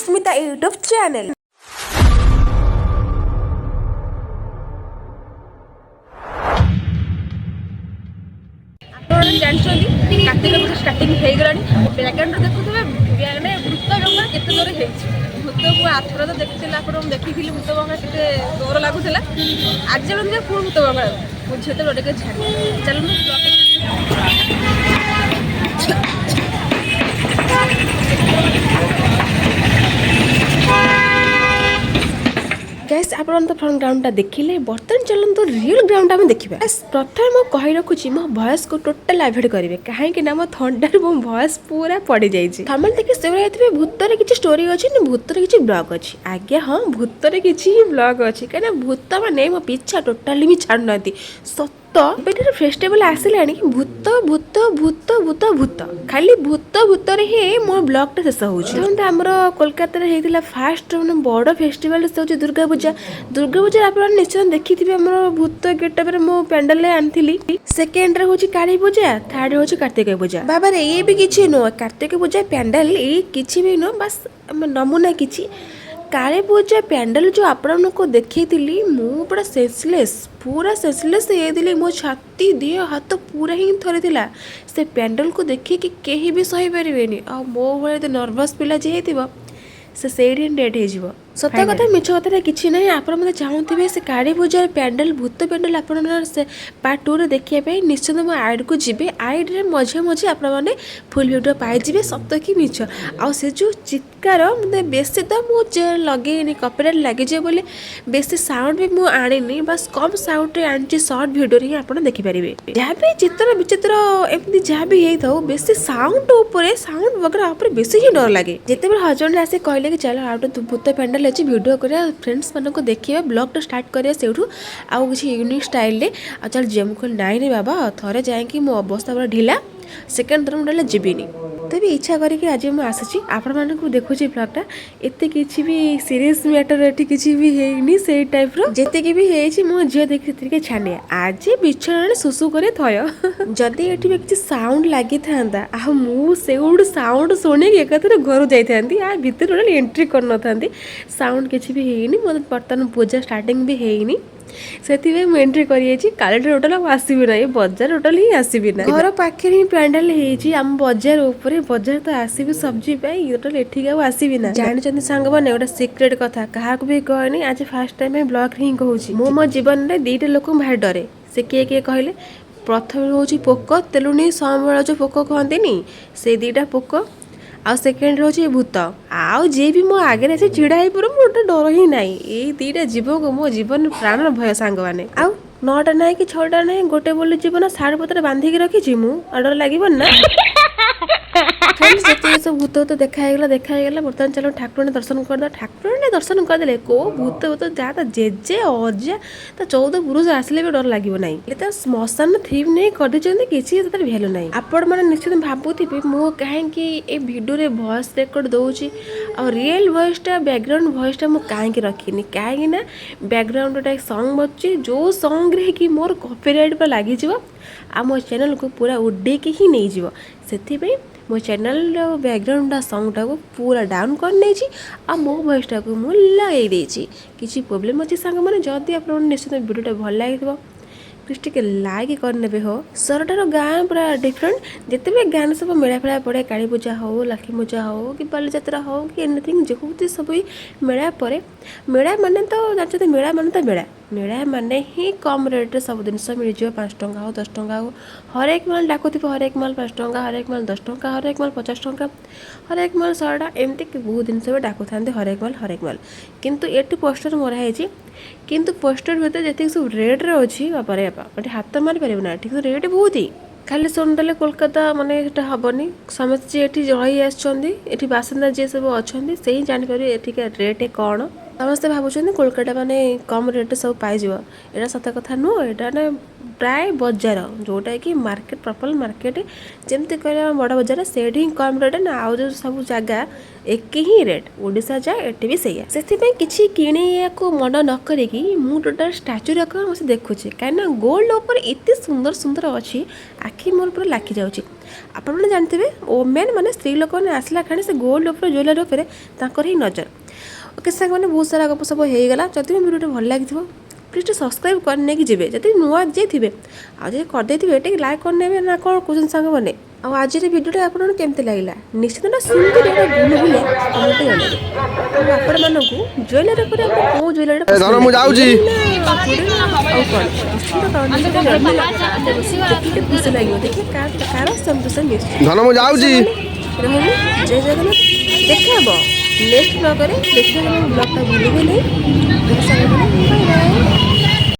Sushmita YouTube channel. Kartik Puja starting हो गलानी background देखुवे भूत गंगा केते जोर भूत को आथर तो देखी देखी भूत गंगा केते डर लगुला आज पुणी भूत गंगा मुझे तो गोटे छाड़ चल गैस आप फ्रंट ग्राउंड देखिले बर्तमान चलते रियल ग्राउंड आम देखा प्रथम मुझे कही रखुची मो वॉइस को टोटाल अवॉइड करेंगे कहीं मो थंडार मो वॉइस पूरा पड़ जाइए थर्माल देखिए से भूतर किसी स्टोरी अच्छी ना भूतर किसी ब्लॉग अच्छी आज्ञा हाँ भूतर किसी ब्लॉग अच्छी कहीं भूत मैंने मो पीछा टोटाली भी छाड़ना सत फेस्टिवल आसला भूत भूत भूत भूत भूत खाली भूत भूतर ही मो ब्लॉग शेष होमर कोलकाता होता फास्ट मैंने बड़ फेस्टिवल से दुर्गा पूजा आप निश्चय देखी थे भूत गेटअप मो पेंडल आनी सेकेंड हूँ काली पूजा थर्ड हूँ कार्तिक पूजा बाबा ये भी किसी नुह कार्तिक पूजा पेंडल ये किसी भी नुह बस नमूना किसी काली पूजा पेंडल जो आपण को देखी मु पूरा सेंसलेस ये मो छाती देह हाथ पूरा ही थरी से पेंडल को देखिए कि कहीं भी सही पारे आ मो भाई नर्भस पिला जी से डेट हो सत कथा मिछ कथा किसी ना आप चाहूे से काली पूजा पेंडल भूत पेंडल आप पार्ट 2 रे देखिए निश्चित मो आइड को जी आइड रे मझे मझे आप फुल भिडियो पाइबे सत कि मिछ आ से जो चित्कार मतलब बेसी तो मुझे लगे कॉपीराइट लगे बोले बेसी साउंड भी मुझे आनी बस कम साउंड रे आनी सर्ट भिडियो रे आप देखिपारे जहाँ भी चित्र विचित्र एमती जहाँ भी होता हो बेसी साउंड उपरे साउंड वगैरह ऊपर बेसी ही डर लगे जिते हजबैंड आसे कहले कि चलो आ भूत पेंडल अच्छी वीडियो करा फ्रेंड्स मानक देखिए ब्लॉग तो स्टार्ट करिया सेठू आउ किसी यूनिक स्टाइल रे आ चल जेम को नाई बाबा थरे जाए मो अवस्था पूरा ढिला सेकेंड थर मुझे जीविनी तभी इच्छा करके आज मुझे आसी आपण मानक देखुची ब्लॉगटा एते किसी भी सीरियस मैटर एटी किसी भी हेनी से टाइप रो जेते भी हेची मो झियो देखि छानिया आज बिछण सुसु करे थय जदी एटी भी किसी साउंड लागि थांदा आ मु सेउड साउंड सुनी एकथरे घर जाई थांती आ भीतर एंट्री कर न थांती साउंड किसी भी हेनी मो बर्तमान पूजा स्टार्टिंग भी हेनी से एंट्री करी काली टोटाल आसबि ना बजार टोटाल ही आसबि ना घर पाखे ही पेंडल होम बजार ऊपर बजार तो आसबि सब्जी टोटाल एठिक आसबि ना जानते सांग मैंने गोटे सिक्रेट कथा क्या भी कहनी आज फास्ट टाइम ब्लॉग ही कहूँ मो जीवन में दुईटा लोक भारी डरे से किए किए कहले प्रथम हूँ पोक तेलुनी संबल जो पोक कहते से दुईटा पोक आ सेकेंड रोचे भूत आउ जे भी मो आगे आसे छिड़ा ही पर मोटे डर ही नहीं ये दुईटा जीव को मो जीवन प्राण भय सांग मैंने आउ 9टा ना कि 6टा ना गोटे बोली जीवन साढ़े पत्र बांधिकी रखी मु डर लगे ना सब भूत भूत देखागला बर्तमान चलो ठाकुर दर्शन करदे ठाकुर दर्शन करदे को भूत भूत जहाँ जेजे अजा तो 14 पुरुष आसले भी डर लगे ना तो श्मशान थीम नहीं कर किसी भैल्यू ना आपण मैंने निश्चित भावुथे मु कहीं भिडियो वॉइस रेकर्ड दूसरी और रियल वॉइसटा बैकग्राउंड वॉइसटा मुझे कहीं रखनी कहीं बैकग्राउंड गोटे सॉन्ग बच्चे जो सॉन्ग रे कि मोर कॉपीराइट पर लगी आ मो चैनल को पूरा उड़ेक ही नहीं जीव से मो चैनल बैकग्राउंड सॉन्ग टाक पूरा डाउन कर आ मो वॉइस टाक लगे किसी प्रोब्लेम अच्छी सांग मैंने जदि आप निश्चित वीडियोटा भल लगे प्लीज टे लाइक करने हो सरटार गाँ पूरा डिफरेंट जिते भी गाँव सब मेला फेला पड़े काली पूजा हो लक्ष्मी पूजा हो कि बालीजात्रा हो कि एनिथिंग जो सब मेला पड़े मेला माने तो जानते मेला माने तो मेला माने ही कम रेट सब जिनस मिल जाए 5 टंका हो 10 टंका हो हरेक माल डाकुथ हरेक माल 5 टंका हरेक माल 10 टंका हरेक माल 50 टंका हरेक माल 100टा एमती बहुत जिनस डाकु था हरेक माल किंतु ये पोस्टर मराही किंतु पोस्टर भीतर जी सब रेड्रे अच्छी बापा बापा हाथ मारी पारे ना ठीक रेट बहुत ही खाली शुणिदेले कोलकाता माने हेनी समस्ते जी रही आसछन्ती बासिंदा जी सब अच्छा से ही जापर एठिका रेट कौन समस्ते भावुं कोलकाता माने कम रेट सब पाइज एटा सत कथा नुह एटा ना प्राय बजार जोटा कि मार्केट प्रॉपर मार्केट जमती कह बड़ बजार से कम रेट ना आउ जो सब जगह एक ही रेट ओडिशा जाए एटी भी सैया से किसी किणी को मन न करी मु टोटाल स्टाच्यू रख मुझे देखुचे कहीं गोल्ड ऊपर एत सुंदर सुंदर अच्छी आखि मोर पूरा लाखी जाऊँगी आपने जानते ओमेन मैंने स्त्री लोक मैंने आसला खाने से गोल्ड उपर ज्वेलरी उपर तांकर ही नजर। ओके सांग मैंने बहुत सारा गप सब होगा जब भी वीडियो भल लगी प्लीज सब्सक्राइब करने की जी जब नुआ जे थे आज करदे टे लाइक करने ना कौन कौन सांग मैंने आज भिडियो आपको केमती लगे निश्चित ना सुनते बुले कमेंट जन आपण मानक ज्वेलरी पर कौ ज्वेलरी खुशी लगे देखिए कार जय जगन्नाथ देखा नेक्स्ट ब्लॉग देखिए ब्लॉगटा भूलिए नहीं। Bye bye.